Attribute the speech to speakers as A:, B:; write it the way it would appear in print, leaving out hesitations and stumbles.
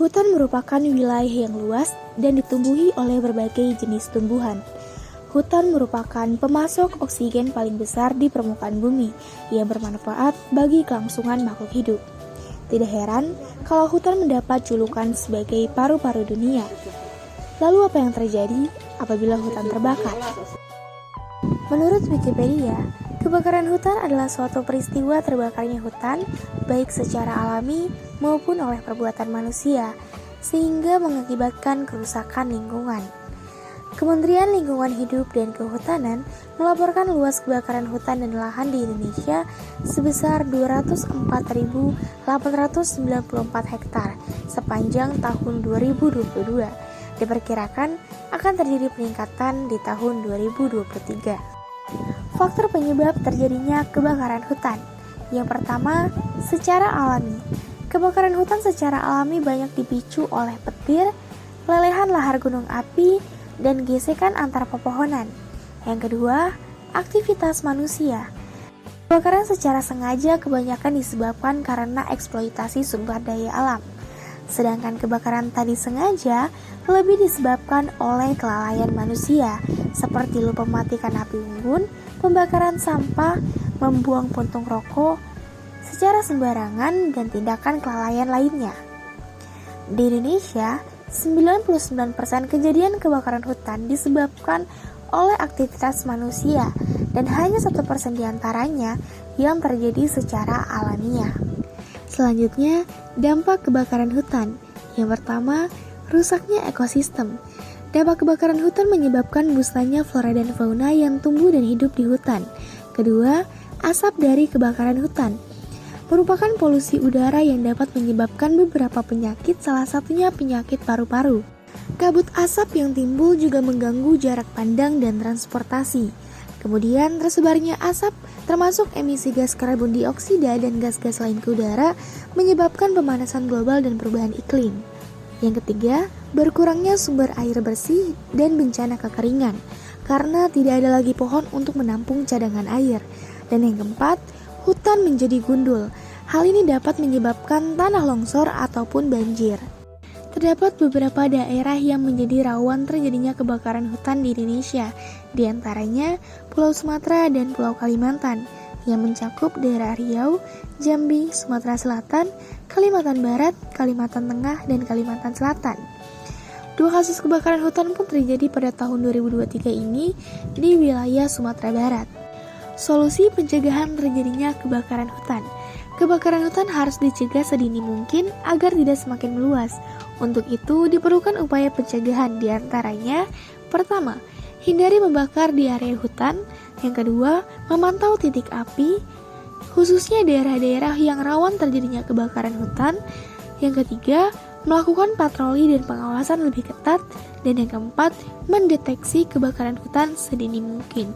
A: Hutan merupakan wilayah yang luas dan ditumbuhi oleh berbagai jenis tumbuhan. Hutan merupakan pemasok oksigen paling besar di permukaan bumi yang bermanfaat bagi kelangsungan makhluk hidup. Tidak heran kalau hutan mendapat julukan sebagai paru-paru dunia. Lalu apa yang terjadi apabila hutan terbakar? Menurut Wikipedia, kebakaran hutan adalah suatu peristiwa terbakarnya hutan baik secara alami maupun oleh perbuatan manusia, sehingga mengakibatkan kerusakan lingkungan. Kementerian Lingkungan Hidup dan Kehutanan melaporkan luas kebakaran hutan dan lahan di Indonesia sebesar 204.894 hektar sepanjang tahun 2022. Diperkirakan akan terjadi peningkatan di tahun 2023. Faktor penyebab terjadinya kebakaran hutan. Yang pertama, secara alami. Kebakaran hutan secara alami banyak dipicu oleh petir, lelehan lahar gunung api, dan gesekan antar pepohonan. Yang kedua, aktivitas manusia. Kebakaran secara sengaja kebanyakan disebabkan karena eksploitasi sumber daya alam. Sedangkan kebakaran tadi sengaja lebih disebabkan oleh kelalaian manusia, seperti lupa mematikan api unggun, pembakaran sampah, membuang puntung rokok secara sembarangan, dan tindakan kelalaian lainnya. Di Indonesia, 99% kejadian kebakaran hutan disebabkan oleh aktivitas manusia dan hanya 1% diantaranya yang terjadi secara alamiah. Selanjutnya, dampak kebakaran hutan. Yang pertama, rusaknya ekosistem. Dampak kebakaran hutan menyebabkan musnahnya flora dan fauna yang tumbuh dan hidup di hutan. Kedua, asap dari kebakaran hutan merupakan polusi udara yang dapat menyebabkan beberapa penyakit, salah satunya penyakit paru-paru. Kabut asap yang timbul juga mengganggu jarak pandang dan transportasi. Kemudian tersebarnya asap termasuk emisi gas karbon dioksida dan gas-gas lain ke udara menyebabkan pemanasan global dan perubahan iklim. Yang ketiga, berkurangnya sumber air bersih dan bencana kekeringan karena tidak ada lagi pohon untuk menampung cadangan air. Dan yang keempat, hutan menjadi gundul. Hal ini dapat menyebabkan tanah longsor ataupun banjir. Terdapat beberapa daerah yang menjadi rawan terjadinya kebakaran hutan di Indonesia, di antaranya Pulau Sumatera dan Pulau Kalimantan, yang mencakup daerah Riau, Jambi, Sumatera Selatan, Kalimantan Barat, Kalimantan Tengah, dan Kalimantan Selatan. 2 kasus kebakaran hutan pun terjadi pada tahun 2023 ini di wilayah Sumatera Barat. Solusi pencegahan terjadinya kebakaran hutan. Kebakaran hutan harus dicegah sedini mungkin agar tidak semakin meluas. Untuk itu diperlukan upaya pencegahan, diantaranya: pertama, hindari membakar di area hutan. Yang kedua, memantau titik api, khususnya daerah-daerah yang rawan terjadinya kebakaran hutan. Yang ketiga, melakukan patroli dan pengawasan lebih ketat. Dan yang keempat, mendeteksi kebakaran hutan sedini mungkin.